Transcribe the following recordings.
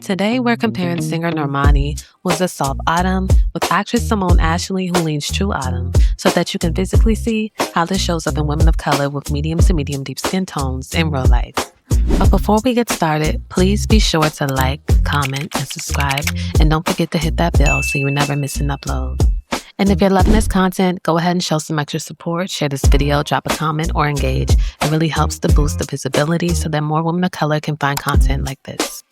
Today, we're comparing singer Normani with a soft autumn with actress Simone who leans true autumn so that you can physically see how this shows up in women of color with medium to medium deep skin tones in real life. But before we get started, please be sure to like, comment, and subscribe, and don't forget to hit that bell so you never miss an upload. And if you're loving this content, go ahead and show some extra support, share this video, drop a comment, or engage. It really helps to boost the visibility so that more women of color can find content like this.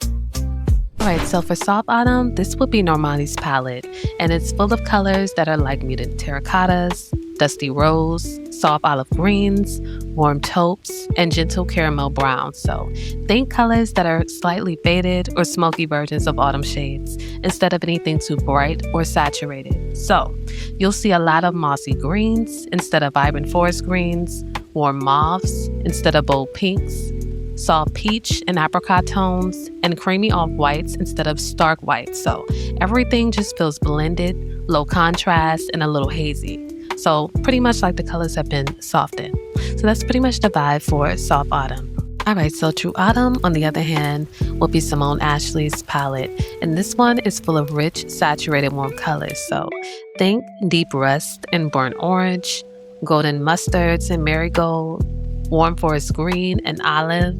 Alright, so for Soft Autumn, this would be Normani's palette, and it's full of colors that are like muted terracottas, dusty rose, soft olive greens, warm taupes, and gentle caramel browns. So think colors that are slightly faded or smoky versions of autumn shades instead of anything too bright or saturated. So you'll see a lot of mossy greens instead of vibrant forest greens, warm mauves instead of bold pinks, soft peach and apricot tones, and creamy off-whites instead of stark whites. So everything just feels blended, low contrast, and a little hazy. So pretty much like the colors have been softened. So that's pretty much the vibe for Soft Autumn. Alright, so True Autumn, on the other hand, will be Simone Ashley's palette. And this one is full of rich, saturated, warm colors. So think deep rust and burnt orange, golden mustards and marigold, warm forest green and olive,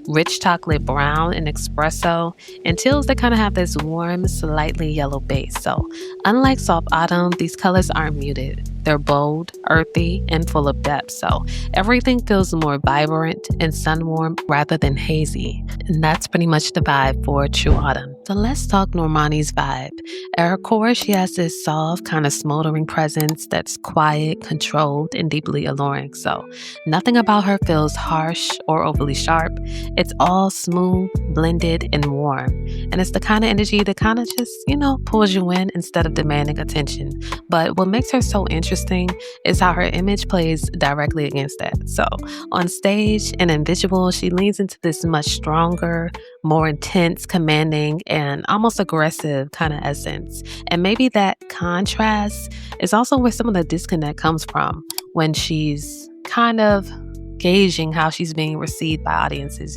rich chocolate brown and espresso, and teals that kind of have this warm, slightly yellow base. So unlike Soft Autumn, these colors aren't muted. They're bold, earthy, and full of depth. So everything feels more vibrant and sun-warm rather than hazy. And that's pretty much the vibe for True Autumn. So let's talk Normani's vibe. At her core, she has this soft, kind of smoldering presence that's quiet, controlled, and deeply alluring. So nothing about her feels harsh or overly sharp. It's all smooth, blended, and warm. And it's the kind of energy that kind of just, pulls you in instead of demanding attention. But what makes her so interesting is how her image plays directly against that. So on stage and in visual, she leans into this much stronger, more intense, commanding, and almost aggressive kind of essence. And maybe that contrast is also where some of the disconnect comes from when she's kind of gauging how she's being received by audiences,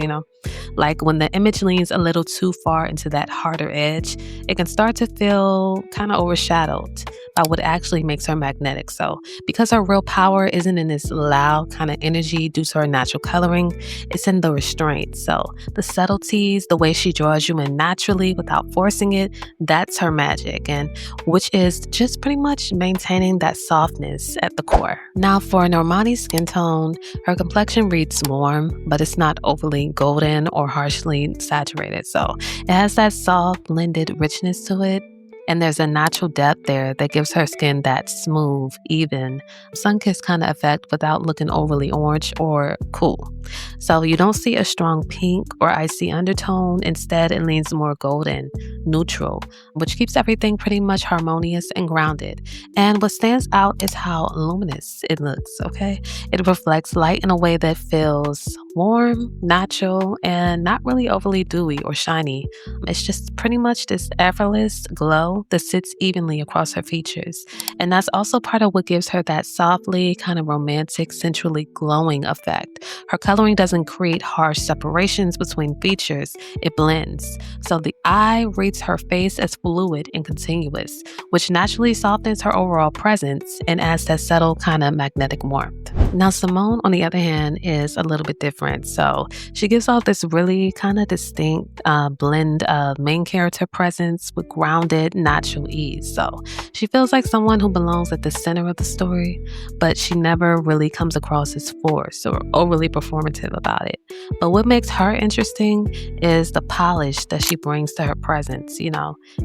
Like when the image leans a little too far into that harder edge, it can start to feel kind of overshadowed by what actually makes her magnetic. So because her real power isn't in this loud kind of energy due to her natural coloring, it's in the restraint. So the subtleties, the way she draws you in naturally without forcing it, that's her magic, and which is just pretty much maintaining that softness at the core. Now for Normani's skin tone, her complexion reads warm, but it's not overly golden or harshly saturated. So it has that soft, blended richness to it. And there's a natural depth there that gives her skin that smooth, even, sun-kissed kind of effect without looking overly orange or cool. So you don't see a strong pink or icy undertone. Instead, it leans more golden, neutral, which keeps everything pretty much harmonious and grounded. And what stands out is how luminous it looks, okay? It reflects light in a way that feels warm, natural, and not really overly dewy or shiny. It's just pretty much this effortless glow that sits evenly across her features. And that's also part of what gives her that softly, kind of romantic, sensually glowing effect. Her coloring doesn't create harsh separations between features, it blends. So the eye reads her face as fluid and continuous, which naturally softens her overall presence and adds that subtle kind of magnetic warmth. Now Simone, on the other hand, is a little bit different. So she gives off this really kind of distinct blend of main character presence with grounded, natural ease. So she feels like someone who belongs at the center of the story, but she never really comes across as forced or overly performative about it. But what makes her interesting is the polish that she brings to her presence,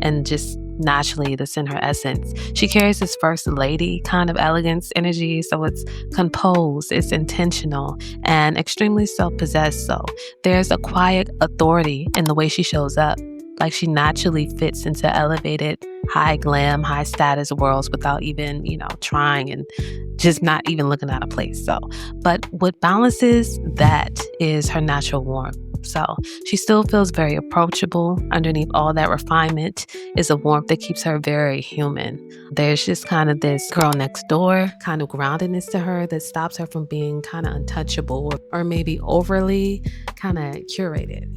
and just naturally that's in her essence. She carries this first lady kind of elegance energy, so it's composed, it's intentional, and extremely self-possessed. So there's a quiet authority in the way she shows up. Like she naturally fits into elevated, high glam, high status worlds without even, trying and just not even looking out of place. So, but what balances that is her natural warmth. So she still feels very approachable. Underneath all that refinement is a warmth that keeps her very human. There's just kind of this girl next door kind of groundedness to her that stops her from being kind of untouchable or maybe overly kind of curated,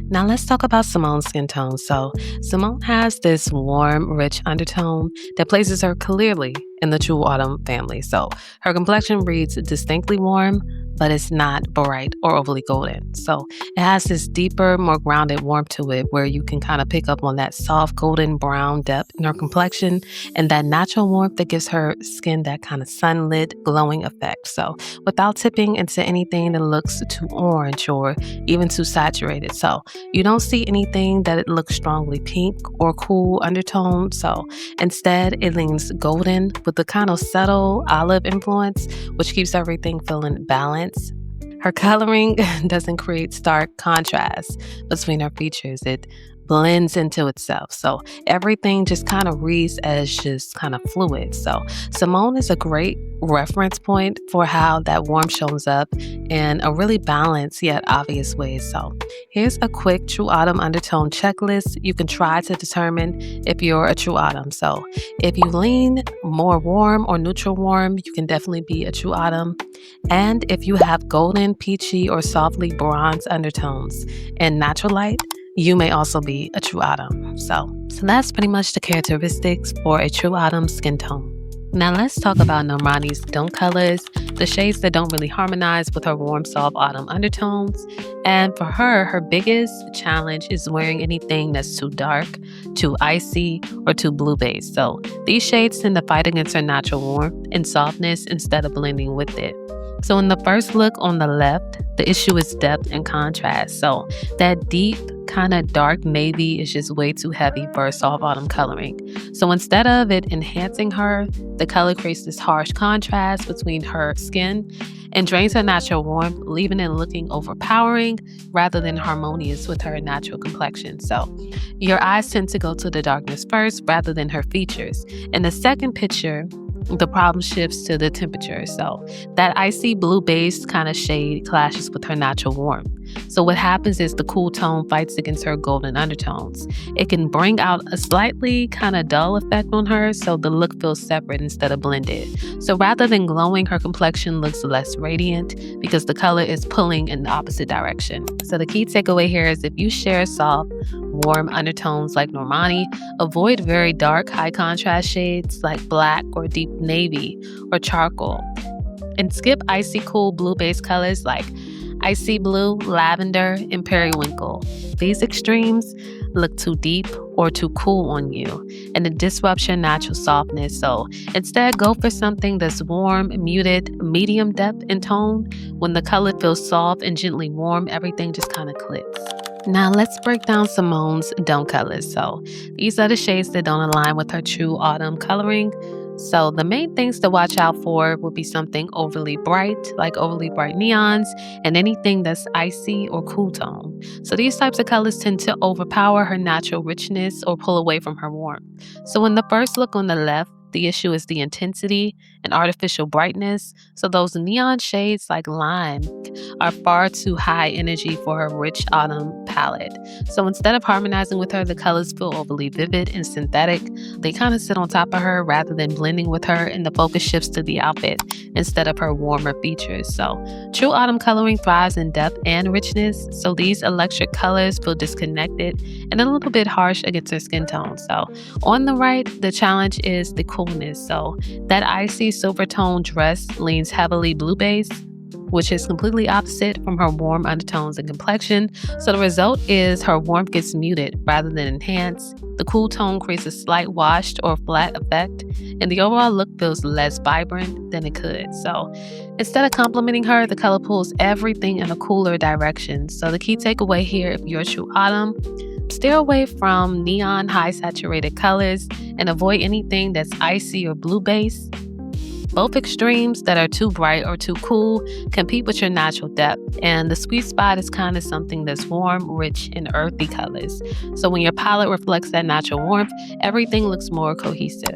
Now let's talk about Simone's skin tone. So Simone has this warm, rich undertone that places her clearly in the True Autumn family. So her complexion reads distinctly warm, but it's not bright or overly golden. So it has this deeper, more grounded warmth to it where you can kind of pick up on that soft golden brown depth in her complexion and that natural warmth that gives her skin that kind of sunlit, glowing effect. So without tipping into anything that looks too orange or even too saturated. So you don't see anything that it looks strongly pink or cool undertone. So instead, it leans golden with the kind of subtle olive influence, which keeps everything feeling balanced. Her coloring doesn't create stark contrast between her features. It blends into itself. So everything just kind of reads as just kind of fluid. So Simone is a great reference point for how that warmth shows up in a really balanced yet obvious way. So here's a quick True Autumn undertone checklist you can try to determine if you're a True Autumn. So if you lean more warm or neutral warm, you can definitely be a True Autumn. And if you have golden, peachy, or softly bronze undertones in natural light, you may also be a True Autumn. So that's pretty much the characteristics for a True Autumn skin tone. Now let's talk about Normani's don't colors, the shades that don't really harmonize with her warm, soft autumn undertones. And for her, her biggest challenge is wearing anything that's too dark, too icy, or too blue-based. So these shades tend to fight against her natural warmth and softness instead of blending with it. So in the first look on the left, the issue is depth and contrast. So that deep, kind of dark navy is just way too heavy for a soft autumn coloring. So instead of it enhancing her, the color creates this harsh contrast between her skin and drains her natural warmth, leaving it looking overpowering rather than harmonious with her natural complexion. So your eyes tend to go to the darkness first rather than her features. In the second picture, the problem shifts to the temperature. So that icy blue base kind of shade clashes with her natural warmth. So what happens is the cool tone fights against her golden undertones. It can bring out a slightly kind of dull effect on her, so the look feels separate instead of blended. So rather than glowing, her complexion looks less radiant because the color is pulling in the opposite direction. So the key takeaway here is if you share soft, warm undertones like Normani, avoid very dark, high contrast shades like black or deep navy or charcoal. And skip icy cool blue-based colors like icy blue, lavender, and periwinkle. These extremes look too deep or too cool on you, and it disrupts your natural softness. So instead, go for something that's warm, muted, medium depth in tone. When the color feels soft and gently warm, everything just kind of clicks. Now let's break down Simone's don't colors. So these are the shades that don't align with her True Autumn coloring. So the main things to watch out for would be something overly bright, like overly bright neons, and anything that's icy or cool tone. So these types of colors tend to overpower her natural richness or pull away from her warmth. So in the first look on the left, the issue is the intensity and artificial brightness. So those neon shades like lime are far too high energy for her rich autumn palette. So instead of harmonizing with her, the colors feel overly vivid and synthetic. They kind of sit on top of her rather than blending with her, and the focus shifts to the outfit instead of her warmer features. So True Autumn coloring thrives in depth and richness. So these electric colors feel disconnected and a little bit harsh against her skin tone. So on the right, the challenge is the coolness. So that icy silver tone dress leans heavily blue base, which is completely opposite from her warm undertones and complexion. So the result is her warmth gets muted rather than enhanced. The cool tone creates a slight washed or flat effect, and the overall look feels less vibrant than it could. So instead of complimenting her, the color pulls everything in a cooler direction. So the key takeaway here, if you're a True Autumn, steer away from neon high saturated colors and avoid anything that's icy or blue based. Both extremes that are too bright or too cool compete with your natural depth, and the sweet spot is kind of something that's warm, rich, and earthy colors. So when your palette reflects that natural warmth, everything looks more cohesive.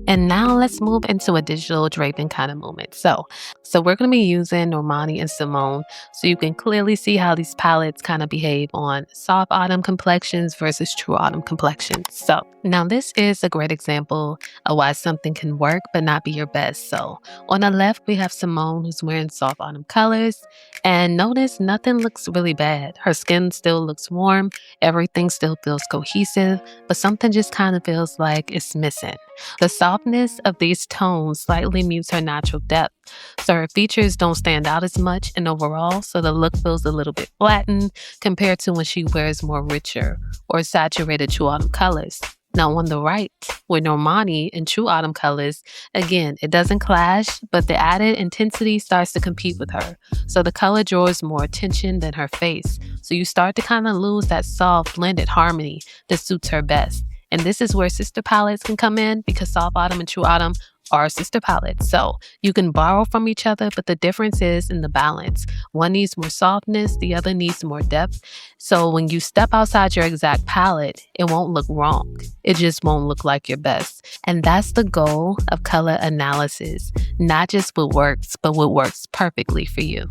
And now let's move into a digital draping kind of moment. So we're going to be using Normani and Simone so you can clearly see how these palettes kind of behave on soft autumn complexions versus true autumn complexions. So now this is a great example of why something can work but not be your best. So on the left, we have Simone who's wearing soft autumn colors. And notice nothing looks really bad. Her skin still looks warm. Everything still feels cohesive, but something just kind of feels like it's missing. The softness of these tones slightly mutes her natural depth, so her features don't stand out as much, and overall, so the look feels a little bit flattened compared to when she wears more richer or saturated true autumn colors. Now on the right, with Normani in true autumn colors, again, it doesn't clash, but the added intensity starts to compete with her. So the color draws more attention than her face. So you start to kind of lose that soft, blended harmony that suits her best. And this is where sister palettes can come in because soft autumn and true autumn are sister palettes. So you can borrow from each other, but the difference is in the balance. One needs more softness, the other needs more depth. So when you step outside your exact palette, it won't look wrong. It just won't look like your best. And that's the goal of color analysis. Not just what works, but what works perfectly for you.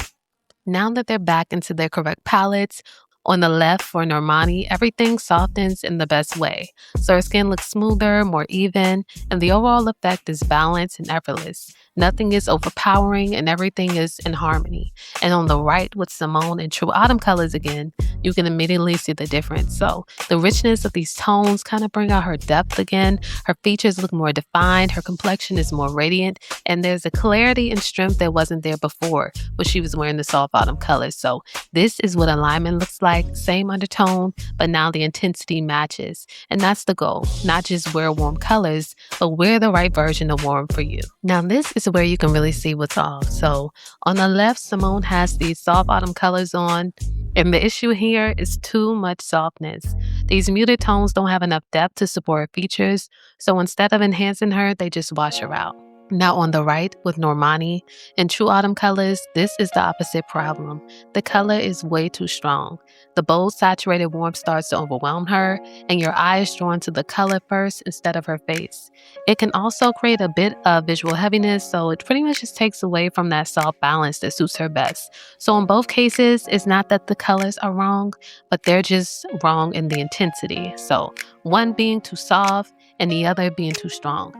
Now that they're back into their correct palettes, on the left for Normani, everything softens in the best way. So her skin looks smoother, more even, and the overall effect is balanced and effortless. Nothing is overpowering and everything is in harmony. And on the right with Simone in true autumn colors again, you can immediately see the difference. So the richness of these tones kind of bring out her depth again. Her features look more defined, her complexion is more radiant, and there's a clarity and strength that wasn't there before when she was wearing the soft autumn colors. So this is what alignment looks like, same undertone, but now the intensity matches. And that's the goal, not just wear warm colors, but wear the right version of warm for you. Now this is where you can really see what's off. So on the left, Simone has these soft autumn colors on, and the issue here is too much softness. These muted tones don't have enough depth to support her features, so instead of enhancing her, they just wash her out. Now on the right with Normani in true autumn colors, this is the opposite problem. The color is way too strong. The bold saturated warmth starts to overwhelm her, and your eye is drawn to the color first instead of her face. It can also create a bit of visual heaviness, so it pretty much just takes away from that soft balance that suits her best. So in both cases, it's not that the colors are wrong, but they're just wrong in the intensity. So one being too soft and the other being too strong.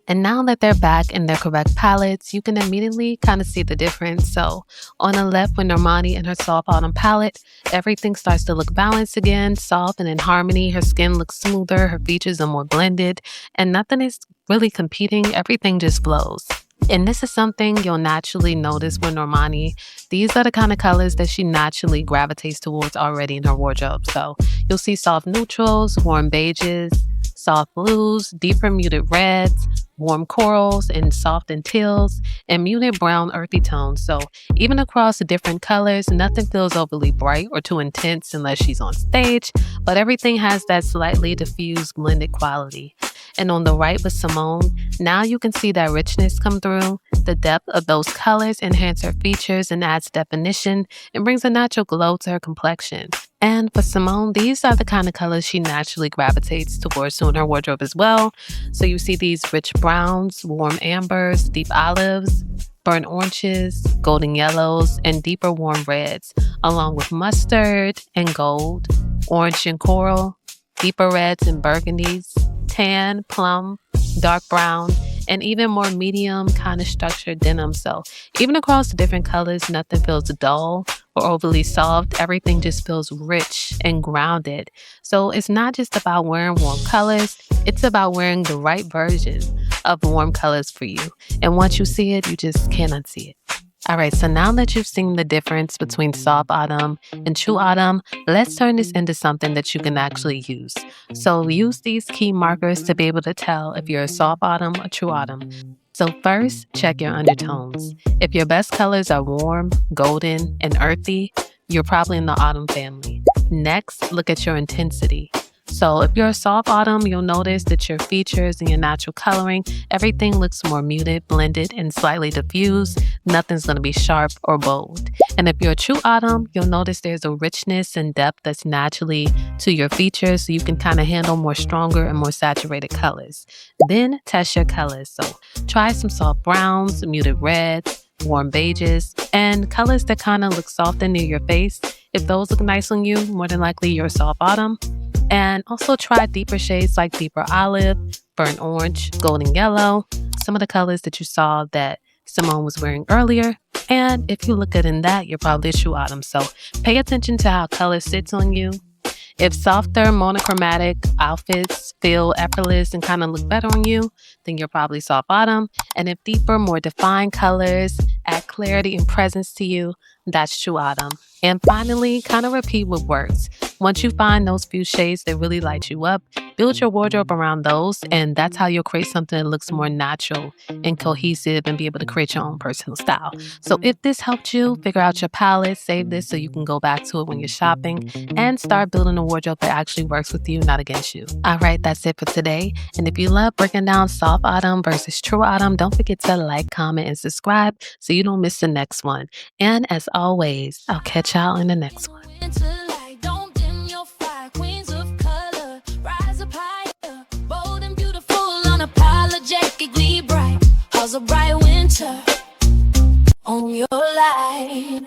And now that they're back in their correct palettes, you can immediately kind of see the difference. So on the left with Normani and her soft autumn palette, everything starts to look balanced again, soft and in harmony. Her skin looks smoother, her features are more blended, and nothing is really competing. Everything just flows. And this is something you'll naturally notice with Normani. These are the kind of colors that she naturally gravitates towards already in her wardrobe. So you'll see soft neutrals, warm beiges, soft blues, deeper muted reds, warm corals, and soft and teals, and muted brown earthy tones. So even across the different colors, nothing feels overly bright or too intense unless she's on stage, but everything has that slightly diffused blended quality. And on the right with Simone, now you can see that richness come through. The depth of those colors enhance her features and adds definition and brings a natural glow to her complexion. And for Simone, these are the kind of colors she naturally gravitates towards in her wardrobe as well. So you see these rich browns, warm ambers, deep olives, burnt oranges, golden yellows, and deeper warm reds, along with mustard and gold, orange and coral, deeper reds and burgundies, tan, plum, dark brown, and even more medium kind of structured denim. So even across the different colors, nothing feels dull or overly soft. Everything just feels rich and grounded. So it's not just about wearing warm colors, it's about wearing the right version of warm colors for you. And once you see it, you just can't unsee it. All right, so now that you've seen the difference between soft autumn and true autumn, let's turn this into something that you can actually use. So use these key markers to be able to tell if you're a soft autumn or true autumn. So first, check your undertones. If your best colors are warm, golden, and earthy, you're probably in the autumn family. Next, look at your intensity. So if you're a soft autumn, you'll notice that your features and your natural coloring, everything looks more muted, blended, and slightly diffused. Nothing's going to be sharp or bold. And if you're a true autumn, you'll notice there's a richness and depth that's naturally to your features, so you can kind of handle more stronger and more saturated colors. Then test your colors. So try some soft browns, muted reds, warm beiges, and colors that kind of look soft and near your face. If those look nice on you, more than likely you're a soft autumn. And also try deeper shades like deeper olive, burnt orange, golden yellow, some of the colors that you saw that Simone was wearing earlier. And if you look good in that, you're probably a true autumn. So pay attention to how color sits on you. If softer, monochromatic outfits feel effortless and kind of look better on you, then you're probably soft autumn. And if deeper, more defined colors add clarity and presence to you, that's true autumn. And finally, kind of repeat what works. Once you find those few shades that really light you up, build your wardrobe around those, and that's how you'll create something that looks more natural and cohesive and be able to create your own personal style. So if this helped you figure out your palette, save this so you can go back to it when you're shopping and start building a wardrobe that actually works with you, not against you. All right, that's it for today. And if you love breaking down soft autumn versus true autumn, don't forget to like, comment, and subscribe so you don't miss the next one. And as always, I'll catch y'all in the next one. Unapologetically bright, how's a bright winter on your life?